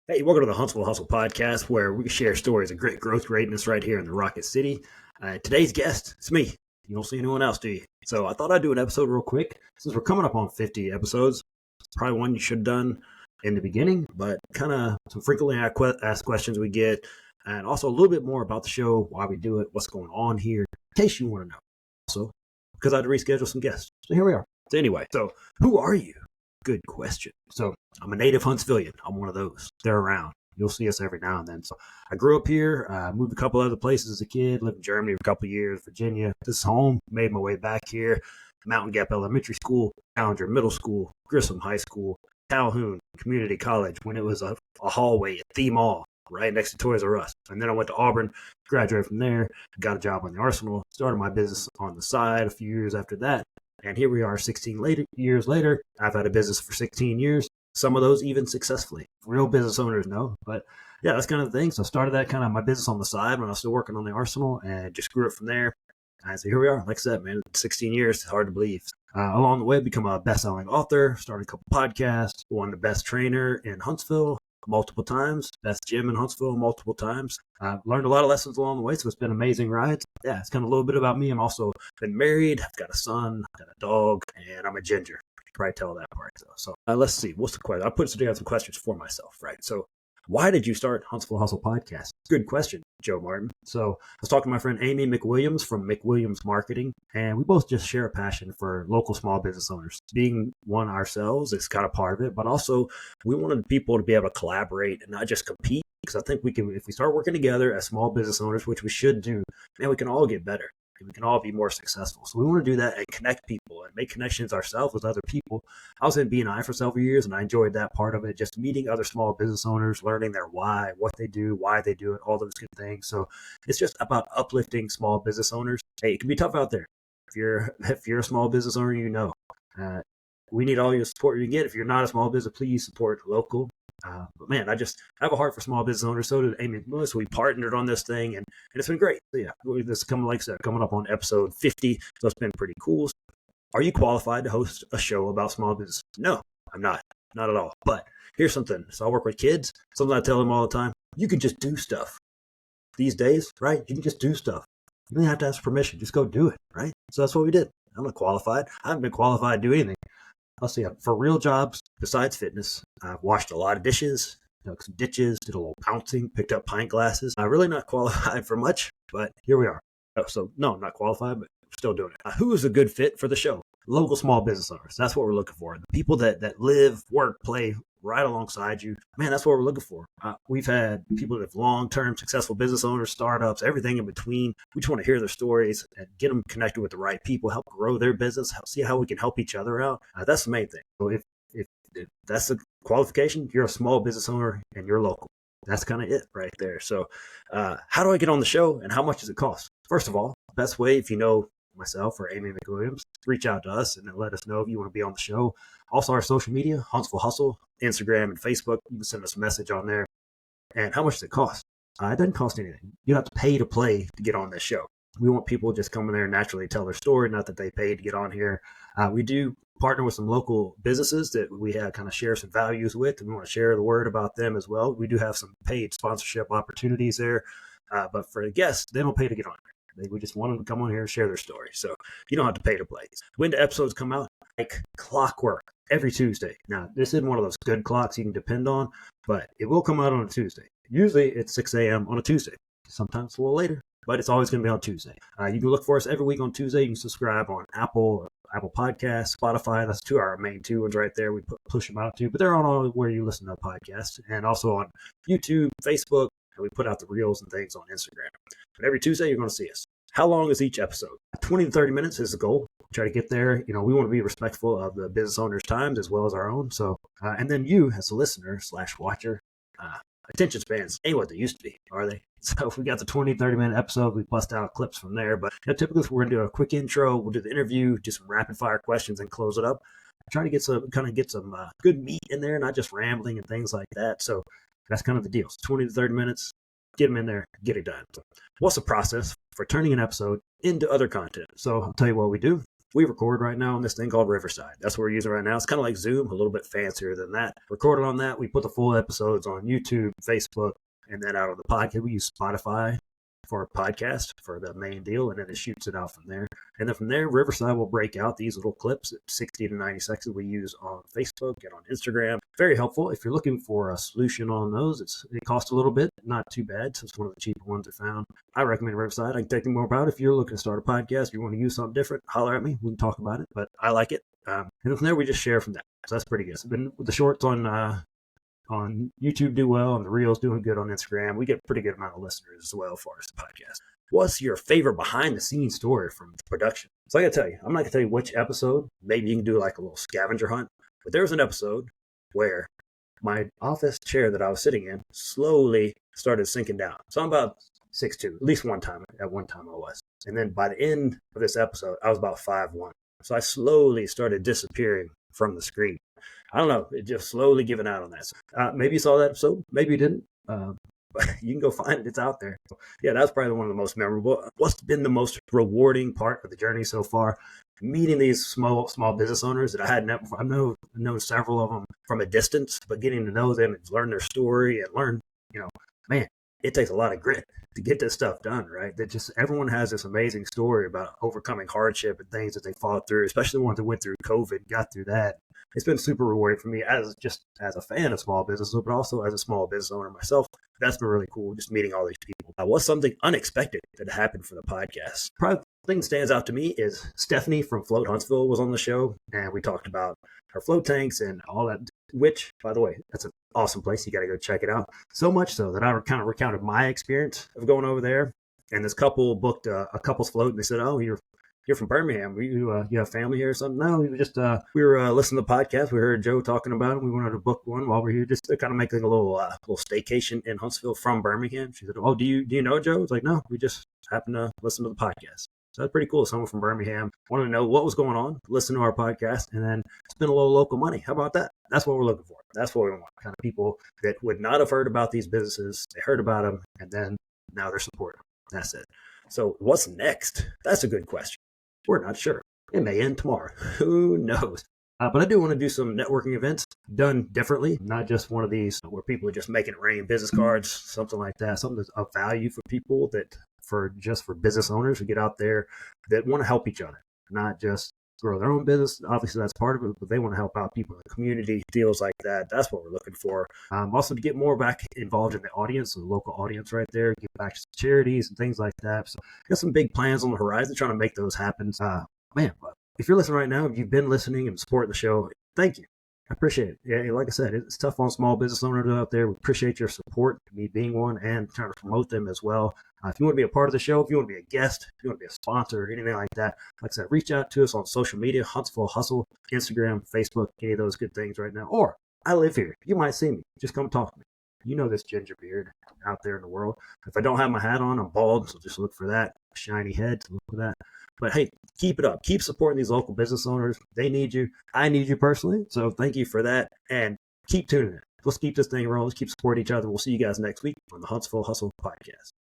Hey, welcome to the Huntsville Hustle podcast, where we share stories of great growth greatness right here in the Rocket City. Today's guest, it's me. You don't see anyone else, do you? So I thought I'd do an episode real quick. Since we're coming up on 50 episodes, it's probably one you should have done in the beginning, but kind of some frequently asked questions we get, and also a little bit more about the show, why we do it, what's going on here, in case you want to know. Also, because I had to reschedule some guests. So here we are. So anyway, who are you? Good question. So I'm a native Huntsvillian. I'm one of those. They're around. You'll see us every now and then. So I grew up here, moved a couple other places as a kid, lived in Germany for a couple of years, Virginia. This is home, made my way back here. Mountain Gap Elementary School, Challenger Middle School, Grissom High School, Calhoun Community College when it was a hallway at the mall right next to Toys R Us. And then I went to Auburn, graduated from there, got a job on the Arsenal, started my business on the side a few years after that. And here we are 16 years later. I've had a business for 16 years, some of those even successfully. Real business owners know. But yeah, that's kind of the thing. So I started that kind of my business on the side when I was still working on the Arsenal and just grew it from there. And so here we are. Like I said, man, 16 years, it's hard to believe. Along the way, become a best-selling author, started a couple podcasts, won the best trainer in Huntsville multiple times, best gym in Huntsville multiple times. Learned a lot of lessons along the way, so it's been an amazing ride. Yeah, it's kind of a little bit about me. I'm also been married. I've got a son, I've got a dog, and I'm a ginger. You can probably tell that part. So let's see. What's the question? I put together some questions for myself, right? So why did you start Huntsville Hustle Podcast? Good question, Joe Martin. So I was talking to my friend Amy McWilliams from McWilliams Marketing, and we both just share a passion for local small business owners. Being one ourselves is kind of part of it, but also we wanted people to be able to collaborate and not just compete. Because I think we can, if we start working together as small business owners, which we should do, man, we can all get better. We can all be more successful. So we want to do that and connect people and make connections ourselves with other people. I was in B&I for several years, and I enjoyed that part of it, just meeting other small business owners, learning their why, what they do, why they do it, all those good things. So it's just about uplifting small business owners. Hey, it can be tough out there. If you're a small business owner, you know. We need all your support you can get. If you're not a small business, please support local. But man, I have a heart for small business owners. So did Amy and Melissa. We partnered on this thing, and it's been great. So yeah, this is coming, like I said, coming up on episode 50. So it's been pretty cool. Are you qualified to host a show about small business? No, I'm not. Not at all. But here's something. So I work with kids. Something I tell them all the time. You can just do stuff. These days, right? You can just do stuff. You don't have to ask permission. Just go do it, right? So that's what we did. I'm not qualified. I haven't been qualified to do anything. I'll see. For real jobs besides fitness, I've washed a lot of dishes, dug some ditches, did a little pouncing, picked up pint glasses. I'm really not qualified for much, but here we are. So no, I'm not qualified, but I'm still doing it. Who is a good fit for the show? Local small business owners. That's what we're looking for. The people that live, work, play right alongside you. Man, that's what we're looking for. We've had people that have long-term successful business owners, startups, everything in between. We just want to hear their stories and get them connected with the right people, help grow their business, see how we can help each other out. That's the main thing. So if that's a qualification, you're a small business owner and you're local. That's kind of it right there. So how do I get on the show and how much does it cost? First of all, the best way, if you know myself or Amy McWilliams, reach out to us and then let us know if you want to be on the show. Also, our social media, Huntsville Hustle, Instagram and Facebook. You can send us a message on there. And how much does it cost? It doesn't cost anything. You don't have to pay to play to get on this show. We want people just coming there and naturally tell their story, not that they paid to get on here. We do partner with some local businesses that we have kind of share some values with, and we want to share the word about them as well. We do have some paid sponsorship opportunities there. But for the guests, they don't pay to get on here. We just want them to come on here and share their story. So you don't have to pay to play. When the episodes come out, like clockwork, every Tuesday. Now, this isn't one of those good clocks you can depend on, but it will come out on a Tuesday. Usually it's 6 a.m. on a Tuesday. Sometimes a little later, but it's always going to be on Tuesday. You can look for us every week on Tuesday. You can subscribe on Apple Podcasts, Spotify. That's our main two ones right there. We push them out too, but they're on all where you listen to podcasts, and also on YouTube, Facebook, and we put out the reels and things on Instagram. But every Tuesday, you're going to see us. How long is each episode? 20 to 30 minutes is the goal. Try to get there. We want to be respectful of the business owner's times as well as our own. So, and then you as a listener / watcher, attention spans ain't what they used to be, are they? So if we got the 20, 30-minute episode, we bust out clips from there. But typically, if we're going to do a quick intro, we'll do the interview, do some rapid-fire questions, and close it up. Try to get some good meat in there, not just rambling and things like that. So that's kind of the deal. So 20 to 30 minutes, get them in there, get it done. So what's the process for turning an episode into other content? So I'll tell you what we do. We record right now on this thing called Riverside. That's what we're using right now. It's kind of like Zoom, a little bit fancier than that. Recorded on that. We put the full episodes on YouTube, Facebook, and then out on the podcast. We use Spotify for a podcast for the main deal, and then it shoots it out from there. And then from there, Riverside will break out these little clips at 60 to 90 seconds we use on Facebook and on Instagram. Very helpful. If you're looking for a solution on those, it costs a little bit, not too bad, since one of the cheaper ones I found. I recommend Riverside. I can take you more about it. If you're looking to start a podcast, you want to use something different, holler at me. We can talk about it, but I like it. And from there, we just share from that. So that's pretty good. So been with the shorts on YouTube do well, and the Reels doing good on Instagram. We get a pretty good amount of listeners as well as far as the podcast. What's your favorite behind the scenes story from production? So I gotta tell you, I'm not gonna tell you which episode. Maybe you can do like a little scavenger hunt. But there was an episode where my office chair that I was sitting in slowly started sinking down. So I'm about 6'2", at least at one time I was. And then by the end of this episode, I was about 5'1". So I slowly started disappearing from the screen. I don't know. It just slowly giving out on that. So, maybe you saw that episode. Maybe you didn't. But you can go find it. It's out there. So, yeah, that's probably one of the most memorable. What's been the most rewarding part of the journey so far? Meeting these small business owners that I hadn't met before. I've known several of them from a distance, but getting to know them and learn their story and learn, man, it takes a lot of grit to get this stuff done, right? That just everyone has this amazing story about overcoming hardship and things that they fought through, especially the ones that went through COVID, got through that. It's been super rewarding for me as a fan of small business, but also as a small business owner myself. That's been really cool, just meeting all these people. What's something unexpected that happened for the podcast? Probably the thing that stands out to me is Stephanie from Float Huntsville was on the show, and we talked about her float tanks and all that, which, by the way, that's an awesome place. You got to go check it out. So much so that I kind of recounted my experience of going over there, and this couple booked a couple's float, and they said, "Oh, you're from Birmingham. You have family here or something?" No, we were listening to the podcast. We heard Joe talking about it. We wanted to book one while we're here, just to kind of make like a little staycation in Huntsville from Birmingham. She said, "Oh, do you know Joe?" I was like, "No, we just happened to listen to the podcast." So that's pretty cool. Someone from Birmingham wanted to know what was going on, listen to our podcast, and then spend a little local money. How about that? That's what we're looking for. That's what we want. Kind of people that would not have heard about these businesses. They heard about them, and then now they're supporting them. That's it. So what's next? That's a good question. We're not sure. It may end tomorrow. Who knows? But I do want to do some networking events done differently, not just one of these where people are just making it rain, business cards, something like that, something that's of value for people for business owners who get out there that want to help each other, not just grow their own business. Obviously, that's part of it, but they want to help out people in the community, deals like that. That's what we're looking for. Also, to get more back involved in the audience, the local audience right there, give back to charities and things like that. So, got some big plans on the horizon, trying to make those happen. If you're listening right now, if you've been listening and supporting the show, thank you. I appreciate it. Yeah, like I said, it's tough on small business owners out there. We appreciate your support, me being one, and trying to promote them as well. If you want to be a part of the show, if you want to be a guest, if you want to be a sponsor, or anything like that, like I said, reach out to us on social media, Huntsville Hustle, Instagram, Facebook, any of those good things right now. Or I live here. You might see me. Just come talk to me. You know this ginger beard out there in the world. If I don't have my hat on, I'm bald, so just look for that. Shiny head, so look for that. But hey, keep it up. Keep supporting these local business owners. They need you. I need you personally. So thank you for that. And keep tuning in. Let's keep this thing rolling. Let's keep supporting each other. We'll see you guys next week on the Huntsville Hustle podcast.